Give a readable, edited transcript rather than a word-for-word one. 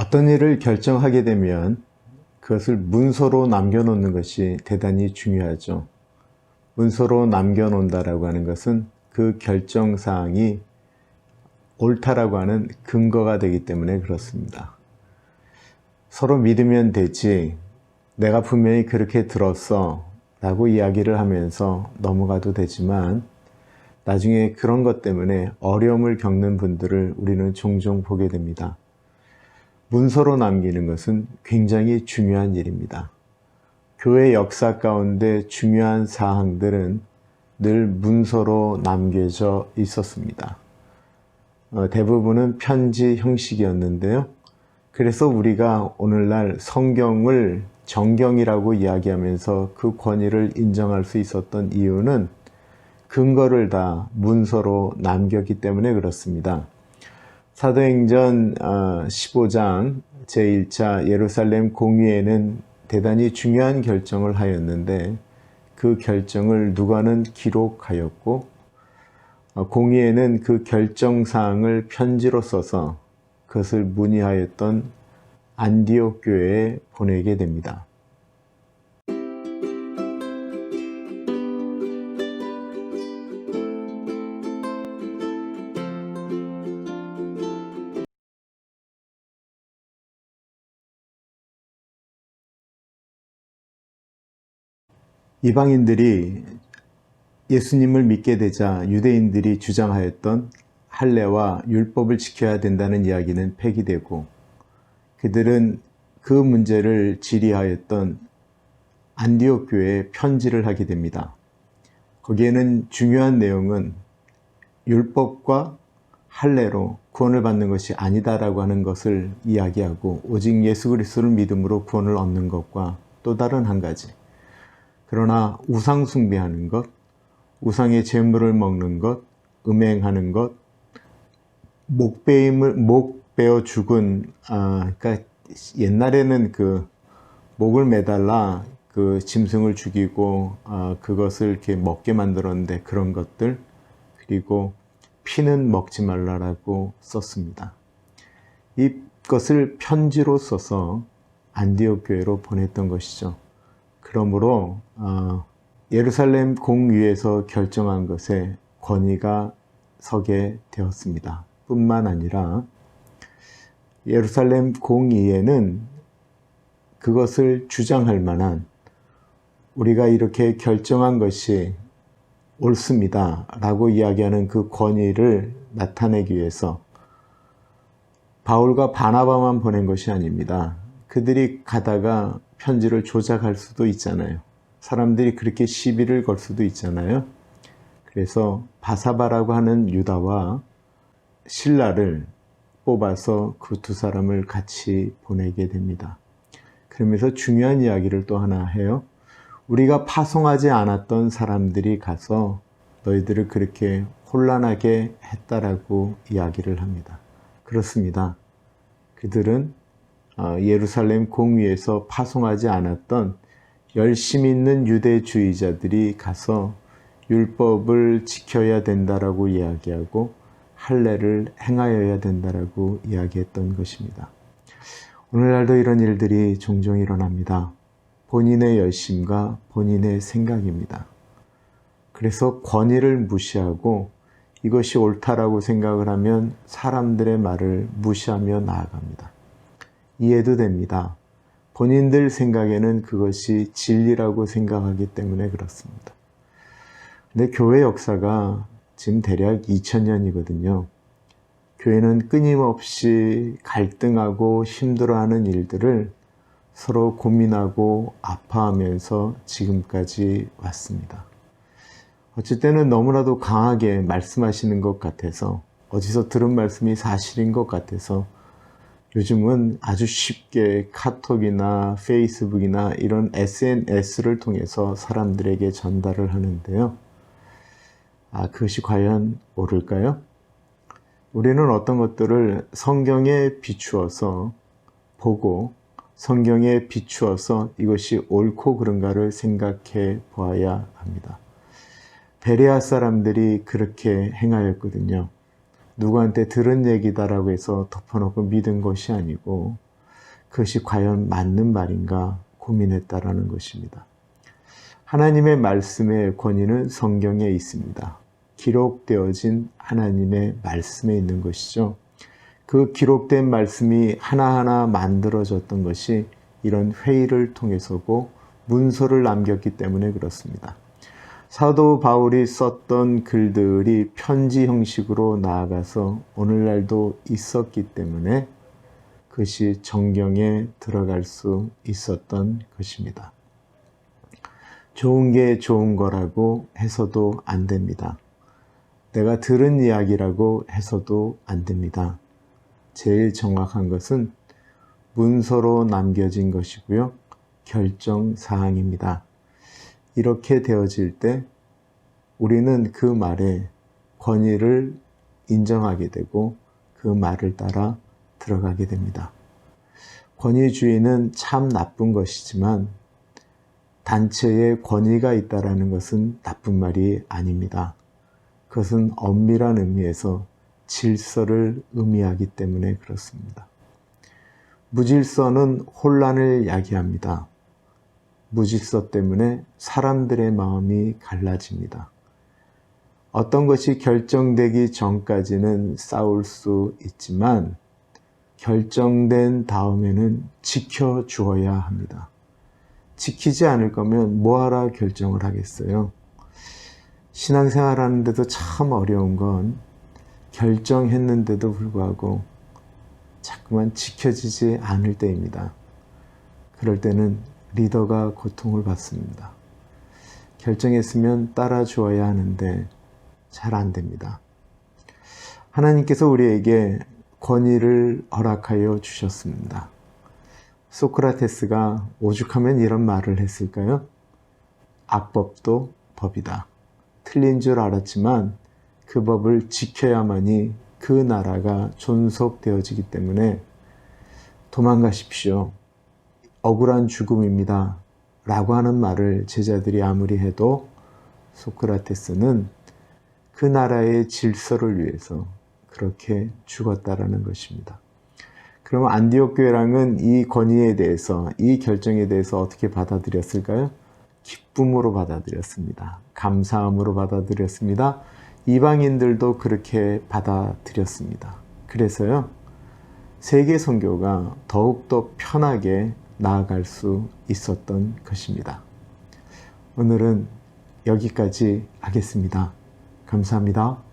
어떤 일을 결정하게 되면 그것을 문서로 남겨놓는 것이 대단히 중요하죠. 문서로 남겨놓는다라고 하는 것은 그 결정사항이 옳다라고 하는 근거가 되기 때문에 그렇습니다. 서로 믿으면 되지, 내가 분명히 그렇게 들었어 라고 이야기를 하면서 넘어가도 되지만 나중에 그런 것 때문에 어려움을 겪는 분들을 우리는 종종 보게 됩니다. 문서로 남기는 것은 굉장히 중요한 일입니다. 교회 역사 가운데 중요한 사항들은 늘 문서로 남겨져 있었습니다. 대부분은 편지 형식이었는데요. 그래서 우리가 오늘날 성경을 정경이라고 이야기하면서 그 권위를 인정할 수 있었던 이유는 근거를 다 문서로 남겼기 때문에 그렇습니다. 사도행전 15장 제1차 예루살렘 공의회는 대단히 중요한 결정을 하였는데 그 결정을 누가는 기록하였고 공의회는 그 결정사항을 편지로 써서 그것을 문의하였던 안디옥 교회에 보내게 됩니다. 이방인들이 예수님을 믿게 되자 유대인들이 주장하였던 할례와 율법을 지켜야 된다는 이야기는 폐기되고 그들은 그 문제를 질의하였던 안디옥 교회에 편지를 하게 됩니다. 거기에는 중요한 내용은 율법과 할례로 구원을 받는 것이 아니다라고 하는 것을 이야기하고 오직 예수 그리스도를 믿음으로 구원을 얻는 것과 또 다른 한 가지, 그러나 우상 숭배하는 것, 우상의 제물을 먹는 것, 음행하는 것, 목 베어 죽은, 그러니까 옛날에는 그 목을 매달라 그 짐승을 죽이고 그것을 이렇게 먹게 만들었는데 그런 것들, 그리고 피는 먹지 말라라고 썼습니다. 이것을 편지로 써서 안디옥 교회로 보냈던 것이죠. 그러므로 예루살렘 공의회에서 결정한 것에 권위가 서게 되었습니다. 뿐만 아니라 예루살렘 공의회는 그것을 주장할 만한, 우리가 이렇게 결정한 것이 옳습니다 라고 이야기하는 그 권위를 나타내기 위해서 바울과 바나바만 보낸 것이 아닙니다. 그들이 가다가 편지를 조작할 수도 있잖아요. 사람들이 그렇게 시비를 걸 수도 있잖아요. 그래서 바사바라고 하는 유다와 실라를 뽑아서 그 두 사람을 같이 보내게 됩니다. 그러면서 중요한 이야기를 또 하나 해요. 우리가 파송하지 않았던 사람들이 가서 너희들을 그렇게 혼란하게 했다라고 이야기를 합니다. 그렇습니다. 그들은 예루살렘 공의회에서 파송하지 않았던 열심 있는 유대주의자들이 가서 율법을 지켜야 된다라고 이야기하고 할례를 행하여야 된다라고 이야기했던 것입니다. 오늘날도 이런 일들이 종종 일어납니다. 본인의 열심과 본인의 생각입니다. 그래서 권위를 무시하고 이것이 옳다라고 생각을 하면 사람들의 말을 무시하며 나아갑니다. 이해도 됩니다. 본인들 생각에는 그것이 진리라고 생각하기 때문에 그렇습니다. 근데 교회 역사가 지금 대략 2000년이거든요. 교회는 끊임없이 갈등하고 힘들어하는 일들을 서로 고민하고 아파하면서 지금까지 왔습니다. 어쩔 때는 너무나도 강하게 말씀하시는 것 같아서, 어디서 들은 말씀이 사실인 것 같아서 요즘은 아주 쉽게 카톡이나 페이스북이나 이런 SNS를 통해서 사람들에게 전달을 하는데요. 그것이 과연 옳을까요? 우리는 어떤 것들을 성경에 비추어서 보고 성경에 비추어서 이것이 옳고 그른가를 생각해 보아야 합니다. 베레아 사람들이 그렇게 행하였거든요. 누구한테 들은 얘기다라고 해서 덮어놓고 믿은 것이 아니고 그것이 과연 맞는 말인가 고민했다라는 것입니다. 하나님의 말씀의 권위는 성경에 있습니다. 기록되어진 하나님의 말씀에 있는 것이죠. 그 기록된 말씀이 하나하나 만들어졌던 것이 이런 회의를 통해서고 문서를 남겼기 때문에 그렇습니다. 사도 바울이 썼던 글들이 편지 형식으로 나아가서 오늘날도 있었기 때문에 그것이 정경에 들어갈 수 있었던 것입니다. 좋은 게 좋은 거라고 해서도 안 됩니다. 내가 들은 이야기라고 해서도 안 됩니다. 제일 정확한 것은 문서로 남겨진 것이고요. 결정사항입니다. 이렇게 되어질 때 우리는 그 말에 권위를 인정하게 되고 그 말을 따라 들어가게 됩니다. 권위주의는 참 나쁜 것이지만 단체에 권위가 있다는 것은 나쁜 말이 아닙니다. 그것은 엄밀한 의미에서 질서를 의미하기 때문에 그렇습니다. 무질서는 혼란을 야기합니다. 무질서 때문에 사람들의 마음이 갈라집니다. 어떤 것이 결정되기 전까지는 싸울 수 있지만 결정된 다음에는 지켜주어야 합니다. 지키지 않을 거면 뭐하라 결정을 하겠어요? 신앙생활 하는데도 참 어려운 건 결정했는데도 불구하고 자꾸만 지켜지지 않을 때입니다. 그럴 때는 리더가 고통을 받습니다. 결정했으면 따라주어야 하는데 잘 안 됩니다. 하나님께서 우리에게 권위를 허락하여 주셨습니다. 소크라테스가 오죽하면 이런 말을 했을까요? 악법도 법이다. 틀린 줄 알았지만 그 법을 지켜야만이 그 나라가 존속되어지기 때문에 도망가십시오. 억울한 죽음입니다. 라고 하는 말을 제자들이 아무리 해도 소크라테스는 그 나라의 질서를 위해서 그렇게 죽었다라는 것입니다. 그럼 안디옥 교회랑은 이 권위에 대해서, 이 결정에 대해서 어떻게 받아들였을까요? 기쁨으로 받아들였습니다. 감사함으로 받아들였습니다. 이방인들도 그렇게 받아들였습니다. 그래서요, 세계 선교가 더욱더 편하게 나아갈 수 있었던 것입니다. 오늘은 여기까지 하겠습니다. 감사합니다.